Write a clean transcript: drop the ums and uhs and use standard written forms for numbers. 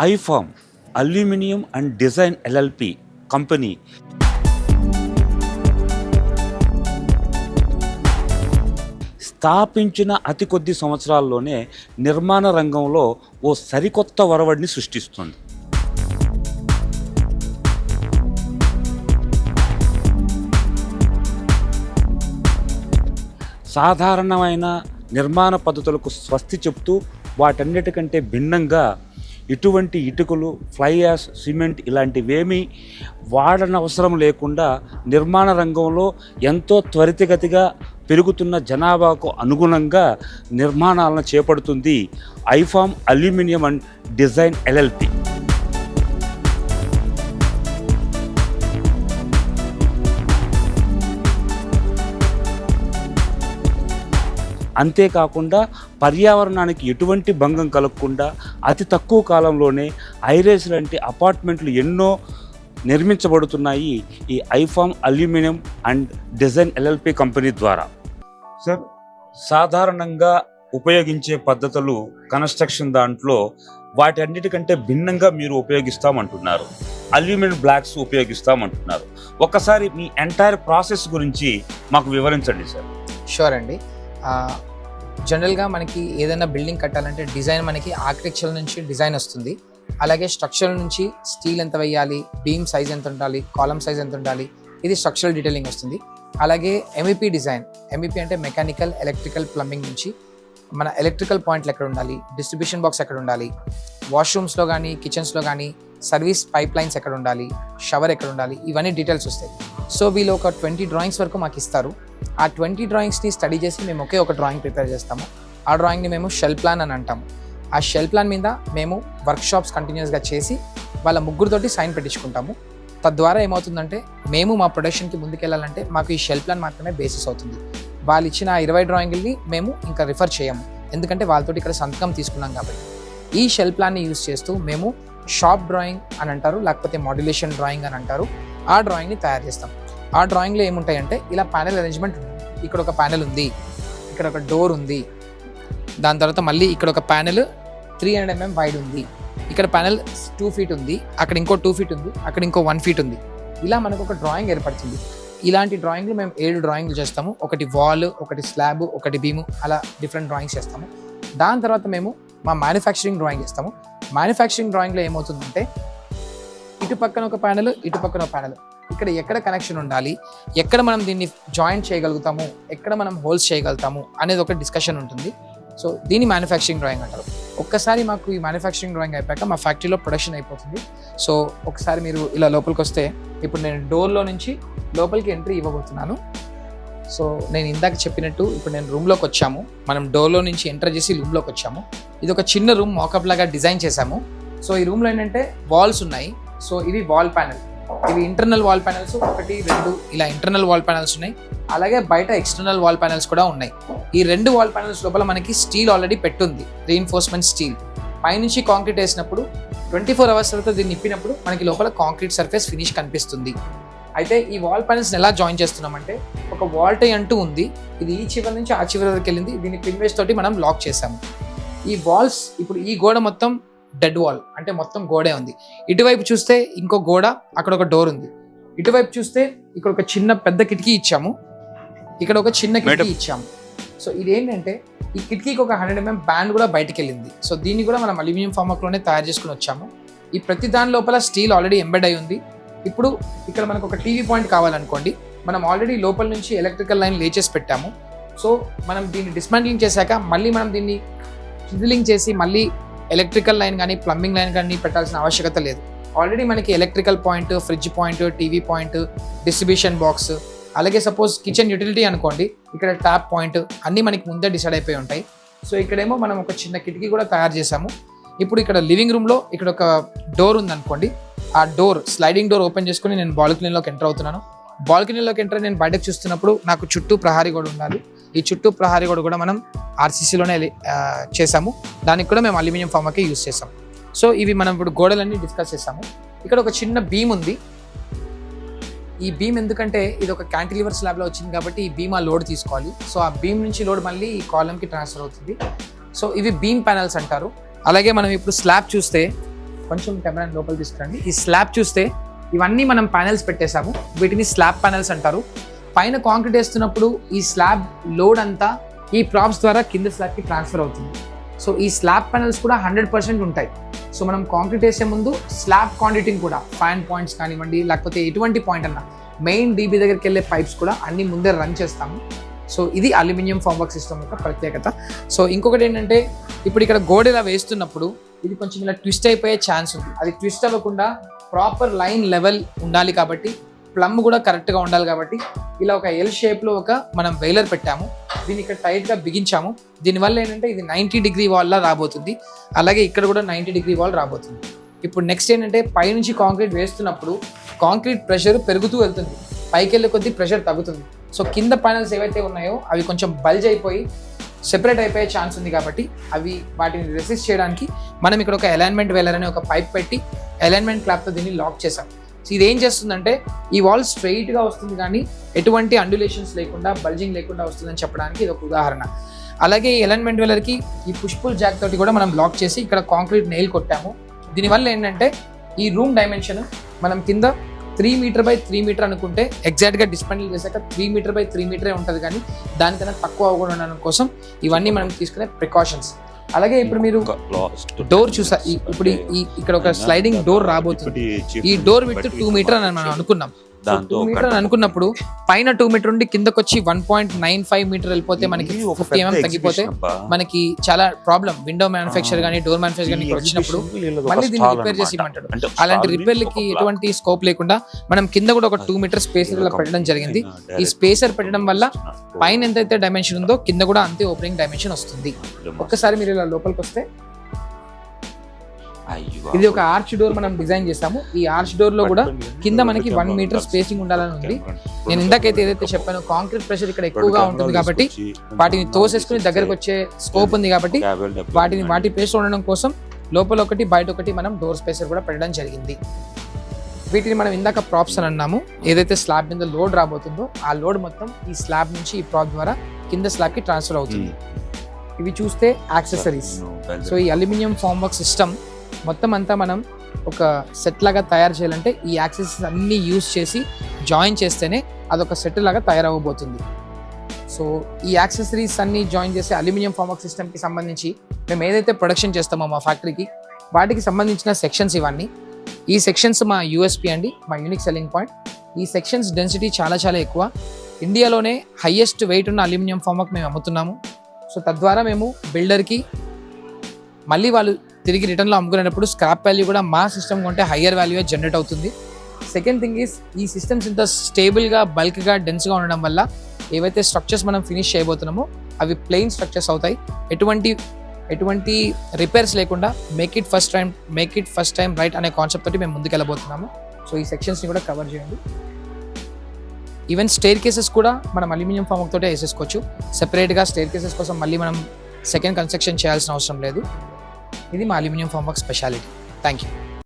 ఐఫామ్ aluminium and design LLP company స్థాపించిన అతి కొద్ది సంవత్సరాల్లోనే నిర్మాణ రంగంలో ఓ సరికొత్త ఒరవడిని సృష్టిస్తుంది. సాధారణమైన నిర్మాణ పద్ధతులకు స్వస్తి చెప్తూ వాటన్నిటికంటే భిన్నంగా ఇటువంటి ఇటుకలు, ఫ్లై యాష్, సిమెంట్ ఇలాంటివేమీ వాడనవసరం లేకుండా నిర్మాణ రంగంలో ఎంతో త్వరితగతిగా పెరుగుతున్న జనాభాకు అనుగుణంగా నిర్మాణాలను చేపడుతుంది ఐఫామ్ అల్యూమినియం అండ్ డిజైన్ ఎల్ఎల్పి. అంతేకాకుండా పర్యావరణానికి ఎటువంటి భంగం కలగకుండా అతి తక్కువ కాలంలోనే ఐరేస్ లాంటి అపార్ట్మెంట్లు ఎన్నో నిర్మించబడుతున్నాయి ఈ IFAM aluminium and design LLP company ద్వారా. సార్, సాధారణంగా ఉపయోగించే పద్ధతులు కన్స్ట్రక్షన్ దాంట్లో వాటి అన్నిటికంటే భిన్నంగా మీరు ఉపయోగిస్తామంటున్నారు. Aluminium blocks ఉపయోగిస్తామంటున్నారు. ఒక్కసారి మీ ఎంటైర్ ప్రాసెస్ గురించి మాకు వివరించండి సార్. షూర్ అండి. జనరల్గా మనకి ఏదైనా బిల్డింగ్ కట్టాలంటే డిజైన్ మనకి ఆర్కిటెక్చర్ నుంచి డిజైన్ వస్తుంది. అలాగే స్ట్రక్చర్ నుంచి స్టీల్ ఎంత వేయాలి, బీమ్ సైజ్ ఎంత ఉండాలి, కాలమ్ సైజ్ ఎంత ఉండాలి, ఇది స్ట్రక్చరల్ డీటెయిలింగ్ వస్తుంది. అలాగే ఎంఈపీ డిజైన్, ఎంఈపీ అంటే మెకానికల్, ఎలక్ట్రికల్, ప్లంబింగ్ నుంచి మన ఎలక్ట్రికల్ పాయింట్లు ఎక్కడ ఉండాలి, డిస్ట్రిబ్యూషన్ బాక్స్ ఎక్కడ ఉండాలి, వాష్రూమ్స్లో కానీ కిచెన్స్లో కానీ సర్వీస్ పైప్ లైన్స్ ఎక్కడ ఉండాలి, షవర్ ఎక్కడ ఉండాలి, ఇవన్నీ డీటెయిల్స్ వస్తాయి. సో వీళ్ళు ఒక 20 డ్రాయింగ్స్ వరకు మాకు ఇస్తారు. ఆ 20 డ్రాయింగ్స్ని స్టడీ చేసి మేము ఒకే ఒక డ్రాయింగ్ ప్రిపేర్ చేస్తాము. ఆ డ్రాయింగ్ని మేము షెల్ ప్లాన్ అని అంటాము. ఆ షెల్ ప్లాన్ మీద మేము వర్క్షాప్స్ కంటిన్యూస్గా చేసి వాళ్ళ ముగ్గురితోటి సైన్ పెట్టించుకుంటాము. తద్వారా ఏమవుతుందంటే మేము మా ప్రొడక్షన్కి ముందుకెళ్ళాలంటే మాకు ఈ షెల్ ప్లాన్ మాత్రమే బేసిస్ అవుతుంది. వాళ్ళు ఇచ్చిన 20 డ్రాయింగ్ని మేము ఇంకా రిఫర్ చేయము, ఎందుకంటే వాళ్ళతోటి ఇక్కడ సంతకం తీసుకున్నాం కాబట్టి. ఈ షెల్ ప్లాన్ని యూజ్ చేస్తూ మేము షాప్ డ్రాయింగ్ అని అంటారు, లేకపోతే మాడ్యులేషన్ డ్రాయింగ్ అని అంటారు, ఆ డ్రాయింగ్ని తయారు చేస్తాం. ఆ డ్రాయింగ్లో ఏముంటాయంటే ఇలా ప్యానెల్ అరేంజ్మెంట్, ఇక్కడ ఒక ప్యానెల్ ఉంది, ఇక్కడ ఒక డోర్ ఉంది, దాని తర్వాత మళ్ళీ ఇక్కడ ఒక ప్యానెల్ 300 mm వైడ్ ఉంది, ఇక్కడ ప్యానెల్ 2 feet ఉంది, అక్కడ ఇంకో 2 feet ఉంది, అక్కడ ఇంకో 1 feet ఉంది. ఇలా మనకు ఒక డ్రాయింగ్ ఏర్పడుతుంది. ఇలాంటి డ్రాయింగ్లు మేము 7 డ్రాయింగ్లు చేస్తాము. ఒకటి వాల్, ఒకటి స్లాబ్, ఒకటి బీము, అలా డిఫరెంట్ డ్రాయింగ్స్ చేస్తాము. దాని తర్వాత మేము మా మ్యానుఫ్యాక్చరింగ్ డ్రాయింగ్ చేస్తాము. మ్యానుఫ్యాక్చరింగ్ డ్రాయింగ్లో ఏమవుతుందంటే ఇటు పక్కన ఒక ప్యానెల్, ఇటు పక్కన ఒక ప్యానెల్, ఇక్కడ ఎక్కడ కనెక్షన్ ఉండాలి, ఎక్కడ మనం దీన్ని జాయింట్ చేయగలుగుతాము, ఎక్కడ మనం హోల్స్ చేయగలుగుతాము అనేది ఒక డిస్కషన్ ఉంటుంది. సో దీన్ని మ్యానుఫ్యాక్చరింగ్ డ్రాయింగ్ అంటారు. ఒక్కసారి మాకు ఈ మ్యానుఫ్యాక్చరింగ్ డ్రాయింగ్ అయిపోయాక మా ఫ్యాక్టరీలో ప్రొడక్షన్ అయిపోతుంది. సో ఒకసారి మీరు ఇలా లోపలికి వస్తే, ఇప్పుడు నేను డోర్లో నుంచి లోపలికి ఎంట్రీ ఇవ్వబోతున్నాను. సో నేను ఇందాక చెప్పినట్టు ఇప్పుడు నేను రూమ్లోకి వచ్చాము. మనం డోర్లో నుంచి ఎంటర్ చేసి రూమ్లోకి వచ్చాము. ఇది ఒక చిన్న రూమ్ మాకప్ లాగా డిజైన్ చేశాము. సో ఈ రూమ్లో ఏంటంటే వాల్స్ ఉన్నాయి. సో ఇవి వాల్ ప్యానెల్, ఇవి ఇంటర్నల్ వాల్ ప్యానెల్స్, 1, 2 ఇలా ఇంటర్నల్ వాల్ ప్యానెల్స్ ఉన్నాయి. అలాగే బయట ఎక్స్టర్నల్ వాల్ ప్యానెల్స్ కూడా ఉన్నాయి. ఈ 2 వాల్ ప్యానెల్స్ లోపల మనకి స్టీల్ ఆల్రెడీ పెట్టుంది, రీఇన్ఫోర్స్మెంట్ స్టీల్. పైనుంచి కాంక్రీట్ వేసినప్పుడు 24 hours తర్వాత దీన్ని నిప్పినప్పుడు మనకి లోపల కాంక్రీట్ సర్ఫేస్ ఫినిష్ కనిపిస్తుంది. అయితే ఈ వాల్ ప్యానెల్స్ని ఎలా జాయిన్ చేస్తున్నామంటే, ఒక వాల్ టై అంటూ ఉంది, ఇది ఈ చివరి నుంచి ఆ చివరి వరకు వెళ్ళింది, దీన్ని పిన్వేస్ తోటి మనం లాక్ చేసాము. ఈ వాల్స్, ఇప్పుడు ఈ గోడ మొత్తం డెడ్ వాల్, అంటే మొత్తం గోడే ఉంది. ఇటువైపు చూస్తే ఇంకో గోడ, అక్కడ ఒక డోర్ ఉంది. ఇటువైపు చూస్తే ఇక్కడ ఒక చిన్న పెద్ద కిటికీ ఇచ్చాము, ఇక్కడ ఒక చిన్న కిటికీ ఇచ్చాము. సో ఇదేంటంటే ఈ కిటికీకి ఒక 100 mm బ్యాండ్ కూడా బయటకు వెళ్ళింది. సో దీన్ని కూడా మనం అల్యూమినియం ఫార్మక్లోనే తయారు చేసుకుని వచ్చాము. ఈ ప్రతి దాని లోపల స్టీల్ ఆల్రెడీ ఎంబెడ్ అయి ఉంది. ఇప్పుడు ఇక్కడ మనకు ఒక టీవీ పాయింట్ కావాలనుకోండి, మనం ఆల్రెడీ లోపల నుంచి ఎలక్ట్రికల్ లైన్ లేచేసి పెట్టాము. సో మనం దీన్ని డిస్మాంటిలింగ్ చేశాక మళ్ళీ మనం దీన్ని చిజిలింగ్ చేసి మళ్ళీ ఎలక్ట్రికల్ లైన్ కానీ ప్లంబింగ్ లైన్ కానీ పెట్టాల్సిన ఆవశ్యకత లేదు. ఆల్రెడీ మనకి electrical point, fridge point, TV point, distribution box, అలాగే సపోజ్ కిచెన్ యూటిలిటీ అనుకోండి, ఇక్కడ ట్యాప్ పాయింట్ అన్నీ మనకి ముందే డిసైడ్ అయిపోయి ఉంటాయి. సో ఇక్కడేమో మనం ఒక చిన్న కిటికీ కూడా తయారు చేసాము. ఇప్పుడు ఇక్కడ లివింగ్ రూమ్లో ఇక్కడ ఒక డోర్ ఉందనుకోండి, ఆ డోర్ స్లైడింగ్ డోర్ ఓపెన్ చేసుకుని నేను బాల్కనీలోకి ఎంటర్ అవుతున్నాను. బాల్కనీలోకి ఎంటర్ నేను బయటకు చూస్తున్నప్పుడు నాకు చుట్టూ ప్రహారీ గోడ ఉండాలి. ఈ చుట్టూ ప్రహారీ గోడ కూడా మనం ఆర్సీసీలోనే చేసాము. దానికి కూడా మేము అల్యూమినియం ఫార్మకే యూజ్ చేసాం. సో ఇవి మనం ఇప్పుడు గోడలన్నీ డిస్కస్ చేసాము. ఇక్కడ ఒక చిన్న బీమ్ ఉంది. ఈ బీమ్ ఎందుకంటే ఇది ఒక క్యాంటిలివర్ స్లాబ్లో వచ్చింది కాబట్టి ఈ బీమ్ ఆ లోడ్ తీసుకోవాలి. సో ఆ బీమ్ నుంచి లోడ్ మళ్ళీ ఈ కాలమ్కి ట్రాన్స్ఫర్ అవుతుంది. సో ఇవి బీమ్ ప్యానల్స్ అంటారు. అలాగే మనం ఇప్పుడు స్లాబ్ చూస్తే కొంచెం కెమెరా లోపల తీసుకురండి. ఈ స్లాబ్ చూస్తే ఇవన్నీ మనం ప్యానెల్స్ పెట్టేసాము. వీటిని స్లాబ్ ప్యానెల్స్ అంటారు. పైన కాంక్రీట్ వేస్తున్నప్పుడు ఈ స్లాబ్ లోడ్ అంతా ఈ ప్రాప్స్ ద్వారా కింద స్లాబ్కి ట్రాన్స్ఫర్ అవుతుంది. సో ఈ స్లాబ్ ప్యానెల్స్ కూడా 100% ఉంటాయి. సో మనం కాంక్రీట్ వేసే ముందు స్లాబ్ కాంక్రీటింగ్ కూడా ఫ్యాన్ పాయింట్స్ కానివ్వండి, లేకపోతే ఎటువంటి పాయింట్ అన్నా మెయిన్ డీబీ దగ్గరికి వెళ్ళే పైప్స్ కూడా అన్ని ముందే రన్ చేస్తాము. సో ఇది అల్యూమినియం ఫామ్ వర్క్ సిస్టమ్ యొక్క ప్రత్యేకత. సో ఇంకొకటి ఏంటంటే, ఇప్పుడు ఇక్కడ గోడ ఇలా వేస్తున్నప్పుడు ఇది కొంచెం ఇలా ట్విస్ట్ అయిపోయే ఛాన్స్ ఉంది. అది ట్విస్ట్ అవ్వకుండా ప్రాపర్ లైన్ లెవెల్ ఉండాలి కాబట్టి, ప్లమ్ కూడా కరెక్ట్గా ఉండాలి కాబట్టి ఇలా ఒక ఎల్ షేప్లో ఒక మనం వెయిలర్ పెట్టాము. దీన్ని ఇక్కడ టైట్గా బిగించాము. దీనివల్ల ఏంటంటే ఇది 90 డిగ్రీ వాల్లా రాబోతుంది. అలాగే ఇక్కడ కూడా 90 డిగ్రీ వాల్ రాబోతుంది. ఇప్పుడు నెక్స్ట్ ఏంటంటే, పైనుంచి కాంక్రీట్ వేస్తున్నప్పుడు కాంక్రీట్ ప్రెషర్ పెరుగుతూ వెళ్తుంది. పైకి వెళ్ళే కొద్దీ ప్రెషర్ తగ్గుతుంది. సో కింద ప్యానెల్స్ ఏవైతే ఉన్నాయో అవి కొంచెం బల్జ్ అయిపోయి సెపరేట్ అయిపోయే ఛాన్స్ ఉంది కాబట్టి అవి వాటిని రెసిస్ట్ చేయడానికి మనం ఇక్కడ ఒక అలైన్మెంట్ వెయిలర్ అనే ఒక పైప్ పెట్టి అలైన్మెంట్ క్లాప్తో దీన్ని లాక్ చేసాం. సో ఇది ఏం చేస్తుందంటే, ఈ వాల్ స్ట్రైట్గా వస్తుంది కానీ ఎటువంటి అండ్యులేషన్స్ లేకుండా, బల్జింగ్ లేకుండా వస్తుందని చెప్పడానికి ఇది ఒక ఉదాహరణ. అలాగే ఈ అలైన్మెంట్ వెయిలర్కి ఈ పుష్పుల్ జాక్ తోటి కూడా మనం లాక్ చేసి ఇక్కడ కాంక్రీట్ నెయిల్ కొట్టాము. దీనివల్ల ఏంటంటే, ఈ రూమ్ డైమెన్షన్ మనం కింద 3 మీటర్ బై 3 మీటర్ అనుకుంటే ఎగ్జాక్ట్గా డిస్పెండిల్ చేశాక 3 మీటర్ బై 3 మీటరే ఉంటుంది, కానీ దానికన్నా తక్కువ అవ్వకుండా ఉండడం కోసం ఇవన్నీ మనం తీసుకునే ప్రికాషన్స్. అలాగే ఇప్పుడు మీరు డోర్ చూసా, ఇప్పుడు ఇక్కడ ఒక స్లైడింగ్ డోర్ రాబోతుంది. ఈ డోర్ విత్ 2 మీటర్ అని మనం అనుకున్నాం. 2 మీటర్ అని అనుకున్నప్పుడు పైన 2 మీటర్ ఉండి కిందకి వచ్చి 1.95 మీటర్ వెళ్ళిపోతే మనకి 50 mm తగ్గిపోతే మనకి చాలా ప్రాబ్లం. విండో మ్యానుఫ్యాక్చర్ కానీ డోర్ మ్యానుఫ్యాక్చర్ కానీ ఇక్కడ వచ్చినప్పుడు మళ్ళీ దీన్ని రిపేర్ చేసి ఇవ్వమంటాడు. అలాంటి రిపేర్లకి ఎటువంటి స్కోప్ లేకుండా మనం కింద కూడా ఒక 2 మీటర్ స్పేసర్ ఇలా పెట్టడం జరిగింది. ఈ స్పేసర్ పెట్టడం వల్ల పైన ఎంతైతే డైమెన్షన్ ఉందో కింద కూడా అంతే ఓపెనింగ్ డైమెన్షన్ వస్తుంది. ఒక్కసారి మీరు ఇలా లోపలికి వస్తే ఇది ఒక ఆర్చ్ డోర్ మనం డిజైన్ చేసాము. ఈ ఆర్చ్ డోర్ లో కూడా కింద మనకి 1 మీటర్ స్పేసింగ్ ఉండాలని ఉంది. నేను ఇందాకైతే ఏదైతే చెప్పానో కాంక్రీట్ ప్రెషర్ ఇక్కడ ఎక్కువగా ఉంటుంది కాబట్టి వాటిని తోసేసుకుని దగ్గరకు వచ్చే స్కోప్ ఉంది కాబట్టి వాటి ప్లేస్ ఉండడం కోసం లోపల ఒకటి బయట ఒకటి మనం డోర్ స్పేసర్ కూడా పెట్టడం జరిగింది. వీటిని మనం ఇందాక ప్రాప్స్ అని అన్నాము. ఏదైతే స్లాబ్ మీద లోడ్ రాబోతుందో ఆ లోడ్ మొత్తం ఈ స్లాబ్ నుంచి ఈ ప్రాప్ ద్వారా కింద స్లాబ్ కి ట్రాన్స్ఫర్ అవుతుంది. ఇవి చూస్తే యాక్సెసరీస్. సో ఈ అల్యూమినియం ఫామ్ వర్క్ సిస్టమ్ మొత్తం అంతా మనం ఒక సెట్ లాగా తయారు చేయాలంటే ఈ యాక్సెసరీస్ అన్నీ యూజ్ చేసి జాయిన్ చేస్తేనే అదొక సెట్ లాగా తయారవ్వబోతుంది. సో ఈ యాక్సెసరీస్ అన్నీ జాయిన్ చేసే అల్యూమినియం ఫామ్ వర్క్ సిస్టమ్కి సంబంధించి మేము ఏదైతే ప్రొడక్షన్ చేస్తామో మా ఫ్యాక్టరీకి వాటికి సంబంధించిన సెక్షన్స్ ఇవన్నీ. ఈ సెక్షన్స్ మా యూఎస్పీ అండి, మా యూనిక్ సెల్లింగ్ పాయింట్. ఈ సెక్షన్స్ డెన్సిటీ చాలా చాలా ఎక్కువ. ఇండియాలోనే హైయెస్ట్ వెయిట్ ఉన్న అల్యూమినియం ఫామ్ వర్క్ మేము అమ్ముతున్నాము. సో తద్వారా మేము బిల్డర్కి మళ్ళీ వాళ్ళు తిరిగి రిటర్న్లో అమ్ముకునేటప్పుడు స్క్రాప్ వాల్యూ కూడా మా సిస్టమ్ కొంటే హయ్యర్ వాల్యూ జనరేట్ అవుతుంది. సెకండ్ థింగ్ ఈస్, ఈ సిస్టమ్స్ ఇంత స్టేబుల్గా, బల్క్గా, డెన్స్గా ఉండడం వల్ల ఏవైతే స్ట్రక్చర్స్ మనం ఫినిష్ చేయబోతున్నామో అవి ప్లెయిన్ స్ట్రక్చర్స్ అవుతాయి. ఎటువంటి రిపేర్స్ లేకుండా make it first time right అనే కాన్సెప్ట్ తోటి మేము ముందుకు వెళ్ళబోతున్నాము. సో ఈ సెక్షన్స్ని కూడా కవర్ చేయండి. ఈవెన్ స్టేర్ కేసెస్ కూడా మనం అల్యూమినియం ఫామ్ వర్క్ తోటే వేసేసుకోవచ్చు. సెపరేట్గా స్టేర్ కేసెస్ కోసం మళ్ళీ మనం సెకండ్ కన్స్ట్రక్షన్ చేయాల్సిన అవసరం లేదు. ఇది మా aluminium formwork speciality. Thank you.